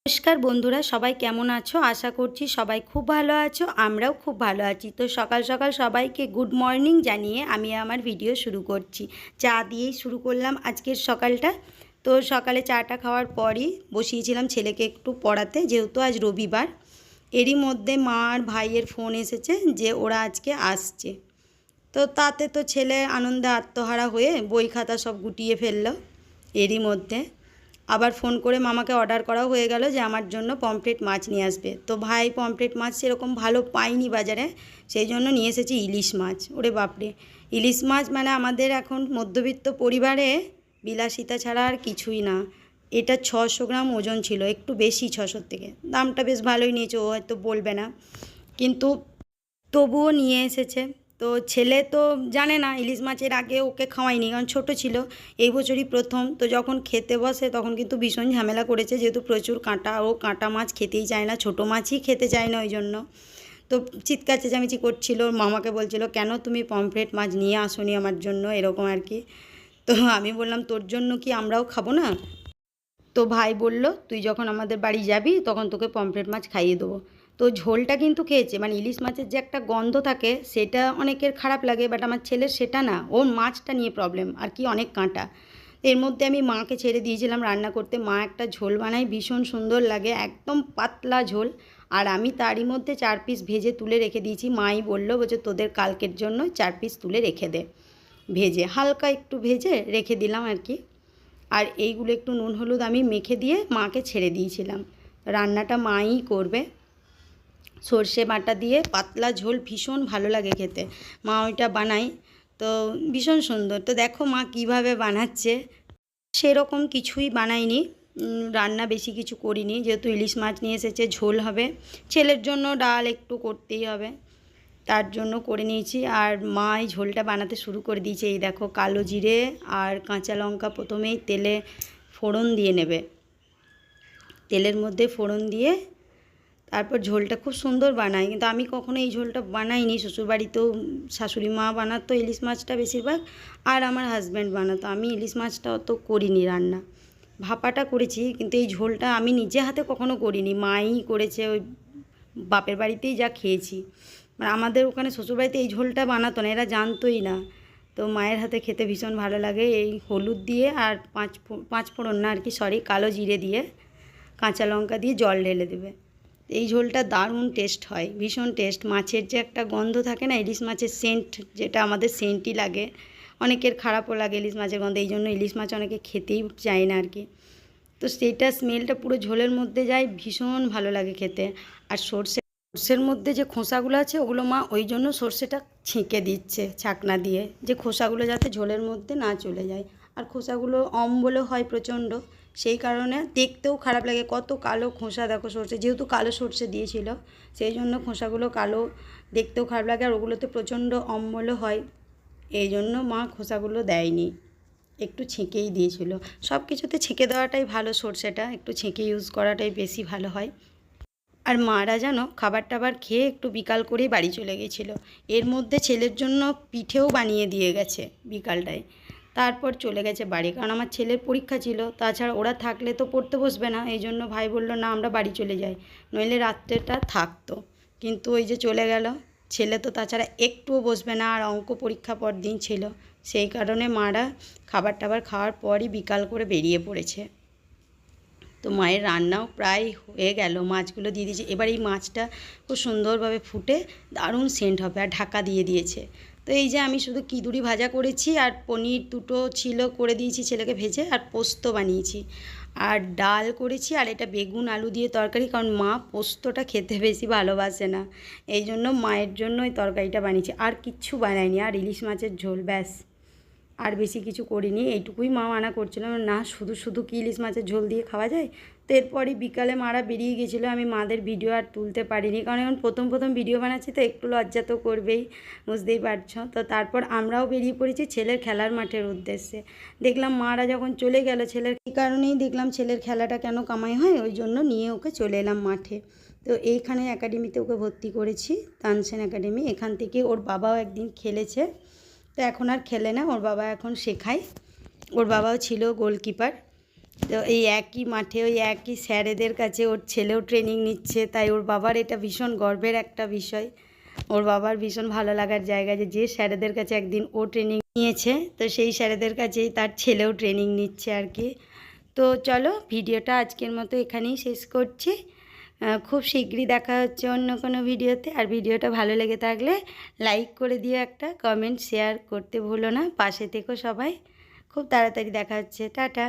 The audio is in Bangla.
নমস্কার বন্ধুরা, সবাই কেমন আছো? আশা করছি সবাই খুব ভালো আছো। আমরাও খুব ভালো আছি। তো সকাল সকাল সবাইকে গুড মর্নিং জানিয়ে আমি আমার ভিডিও শুরু করছি। চা দিয়েই শুরু করলাম আজকের সকালটা। তো সকালে চাটা খাওয়ার পরই বসিয়েছিলাম ছেলেকে একটু পড়াতে, যেহেতু আজ রবিবার। এরই মধ্যে মা আর ভাইয়ের ফোন এসেছে যে ওরা আজকে আসছে। তো তাতে তো ছেলে আনন্দে আত্মহারা হয়ে বই খাতা সব গুটিয়ে ফেললো। এরই মধ্যে আবার ফোন করে মামাকে অর্ডার করাও হয়ে গেল যে আমার জন্য পমফ্রেট মাছ নিয়ে আসবে। তো ভাই পমফ্রেট মাছ সেরকম ভালো পাইনি বাজারে, সেই জন্য নিয়ে এসেছি ইলিশ মাছ। ওরে বাপরে, ইলিশ মাছ মানে আমাদের এখন মধ্যবিত্ত পরিবারে বিলাসিতা ছাড়া আর কিছুই না। এটা 600 গ্রাম ওজন ছিল, একটু বেশি 600 থেকে। দামটা বেশ ভালোই নিয়েছে, ও হয়তো বলবে না, কিন্তু তবুও নিয়ে এসেছে। তো ছেলে তো জানে না ইলিশ মাছের, আগে ওকে খাওয়াইনি কারণ ছোটো ছিল, এই বছরই প্রথম। তো যখন খেতে বসে তখন কিন্তু ভীষণ ঝামেলা করেছে, যেহেতু প্রচুর কাঁটা, ও কাঁটা মাছ খেতেই চায় না, ছোটো মাছই খেতে চায় না। ওই জন্য তো চিৎকার চেঁচামেচি করছিল, মামাকে বলছিল কেন তুমি পমফ্রেট মাছ নিয়ে আসোনি আমার জন্য, এরকম আর কি। তো আমি বললাম তোর জন্য কি আমরাও খাবো না? তো ভাই বলল তুই যখন আমাদের বাড়ি যাবি তখন তোকে পমফ্রেট মাছ খাইয়ে দেবো। তো ঝোলটা কিন্তু খেয়েছে, মানে ইলিশ মাছের যে একটা গন্ধ থাকে সেটা অনেকের খারাপ লাগে, বাট আমার ছেলের সেটা না, ওর মাছটা নিয়ে প্রবলেম আর কি, অনেক কাঁটা। এর মধ্যে আমি মাকে ছেড়ে দিয়েছিলাম রান্না করতে। মা একটা ঝোল বানায়, ভীষণ সুন্দর লাগে, একদম পাতলা ঝোল। আর আমি তারই মধ্যে 4 পিস ভেজে তুলে রেখে দিয়েছি। মাই বলছে তোদের কালকের জন্য 4 পিস তুলে রেখে দে, ভেজে হালকা একটু ভেজে রেখে দিলাম আর কি। আর এইগুলো একটু নুন হলুদ আমি মেখে দিয়ে মাকে ছেড়ে দিয়েছিলাম। রান্নাটা মাই করবে, সর্ষে বাটা দিয়ে পাতলা ঝোল, ভীষণ ভালো লাগে খেতে। মা ওইটা বানায়, তো ভীষণ সুন্দর। তো দেখো মা কিভাবে বানাচ্ছে। সেরকম কিছুই বানাইনি, রান্না বেশি কিছু করিনি, যেহেতু ইলিশ মাছ নিয়ে এসেছে, ঝোল হবে, ছেলের জন্য ডাল একটু করতেই হবে, তার জন্য করে নিয়েছি। আর মা এই ঝোলটা বানাতে শুরু করে দিয়েছে। এই দেখো, কালো জিরে আর কাঁচা লঙ্কা প্রথমেই তেলে ফোড়ন দিয়ে নেবে, তেলের মধ্যে ফোড়ন দিয়ে তারপর ঝোলটা খুব সুন্দর বানায়। কিন্তু আমি কখনো এই ঝোলটা বানাইনি, শ্বশুরবাড়িতেও শাশুড়ি মা বানাতো ইলিশ মাছটা বেশিরভাগ, আর আমার হাজব্যান্ড বানাতো। আমি ইলিশ মাছটা অত করিনি রান্না, ভাপাটা করেছি, কিন্তু এই ঝোলটা আমি নিজে হাতে কখনো করিনি, মাই করেছে। ওই বাপের বাড়িতেই যা খেয়েছি, মানে আমাদের ওখানে শ্বশুরবাড়িতে এই ঝোলটা বানাতো না, এরা জানতোই না। তো মায়ের হাতে খেতে ভীষণ ভালো লাগে। এই হলুদ দিয়ে আর পাঁচ ফোড়ন না আর কি, সরি, কালো জিরে দিয়ে কাঁচা লঙ্কা দিয়ে জল ঢেলে দেবে। এই ঝোলটা দারুণ টেস্ট হয়, ভীষণ টেস্ট। মাছের যে একটা গন্ধ থাকে না, ইলিশ মাছের সেন্ট, যেটা আমাদের সেন্টই লাগে, অনেকের খারাপও লাগে ইলিশ মাছের গন্ধ, এই জন্য ইলিশ মাছ অনেকে খেতেই চায় না আর কি। তো সেইটা স্মেলটা পুরো ঝোলের মধ্যে যায়, ভীষণ ভালো লাগে খেতে। আর সর্ষের মধ্যে যে খোসাগুলো আছে ওগুলো মা ওই জন্য সর্ষেটা ছেঁকে দিচ্ছে ছাকনা দিয়ে, যে খোসাগুলো যাতে ঝোলের মধ্যে না চলে যায়। আর খোসাগুলো অম্বলও হয় প্রচণ্ড, সেই কারণে দেখতেও খারাপ লাগে, কত কালো খোসা দেখো সর্ষে, যেহেতু কালো সর্ষে দিয়েছিল সেই জন্য খোসাগুলো কালো, দেখতেও খারাপ লাগে। আর ওগুলোতে প্রচণ্ড অম্বলও হয়, এই জন্য মা খোসাগুলো দেয়নি, একটু ছেঁকেই দিয়েছিল। সব কিছুতে ছেঁকে দেওয়াটাই ভালো, সর্ষেটা একটু ছেঁকে ইউজ করাটাই বেশি ভালো হয়। আর মারা যেন খাবার টাবার খেয়ে একটু বিকাল করেই বাড়ি চলে গেছিলো। এর মধ্যে ছেলের জন্য পিঠেও বানিয়ে দিয়ে গেছে বিকালটায়, তারপর চলে গেছে বাড়ি, কারণ আমার ছেলের পরীক্ষা ছিল। তাছাড়া ওরা থাকলে তো পড়তে বসবে না, এই জন্য ভাই বলল না আমরা বাড়ি চলে যাই, নইলে রাত্রেটা থাকতো। কিন্তু ওই যে চলে গেল, ছেলে তো তাছাড়া একটুও বসবে না, আর অঙ্ক পরীক্ষা পর দিন ছিল, সেই কারণে মারা খাবার টাবার খাওয়ার পরই বিকাল করে বেরিয়ে পড়েছে। তো মায়ের রান্নাও প্রায় হয়ে গেল, মাছগুলো দিয়ে দিয়েছে। এবার এই মাছটা খুব সুন্দরভাবে ফুটে দারুণ সেন্ট হবে, আর ঢাকা দিয়ে দিয়েছে। তো এই যে আমি শুধু কিদুরি ভাজা করেছি, আর পনির দুটো ছিল করে দিয়েছি ছেলেকে ভেজে, আর পোস্ত বানিয়েছি, আর ডাল করেছি। আর এটা বেগুন আলু দিয়ে তরকারি, কারণ মা পোস্তটা খেতে বেশি ভালোবাসে না, এই জন্য মায়ের জন্য ওই তরকারিটা বানিয়েছি। আর কিচ্ছু বানাইনি, আর ইলিশ মাছের ঝোল, ব্যাস। আর বেশি কিছু করিনি, এইটুকুই মা মানা করছিল, না শুধু শুধু কি ইলিশ মাছের ঝোল দিয়ে খাওয়া যায়। তো এরপরই বিকালে মারা বেরিয়ে গেছিলো, আমি মাদের ভিডিও আর তুলতে পারিনি, কারণ এখন প্রথম প্রথম ভিডিও বানাচ্ছি, তো একটু লজ্জা তো করবেই, বুঝতেই পারছো। তো তারপর আমরাও বেরিয়ে পড়েছি ছেলের খেলার মাঠের উদ্দেশ্যে। দেখলাম মারা যখন চলে গেল, ছেলের এই কারণেই দেখলাম ছেলের খেলাটা কেন কামাই হয়, ওই জন্য নিয়ে ওকে চলে এলাম মাঠে। তো এইখানে একাডেমিতে ওকে ভর্তি করেছি, তানসেন একাডেমি। এখান থেকে ওর বাবাও একদিন খেলেছে, তো এখন আর খেলে না, ওর বাবা এখন শেখায়। ওর বাবাও ছিল গোলকিপার, তো এই একই মাঠে ওই একই স্যারেদের কাছে ওর ছেলেও ট্রেনিং নিচ্ছে, তাই ওর বাবার এটা ভীষণ গর্বের একটা বিষয়। ওর বাবার ভীষণ ভালো লাগার জায়গা যে স্যারেদের কাছে একদিন ও ট্রেনিং নিয়েছে, তো সেই স্যারেদের কাছেই তার ছেলেও ট্রেনিং নিচ্ছে আর কি। তো চলো ভিডিওটা আজকের মতো এখানেই শেষ করছি। খুব শীঘ্রই দেখা হচ্ছে অন্য কোনো ভিডিওতে। আর ভিডিওটা ভালো লেগে থাকলে লাইক করে দিও, একটা কমেন্ট শেয়ার করতে ভুলো না। পাশে থেকো সবাই। খুব তাড়াতাড়ি দেখা হচ্ছে। টাটা।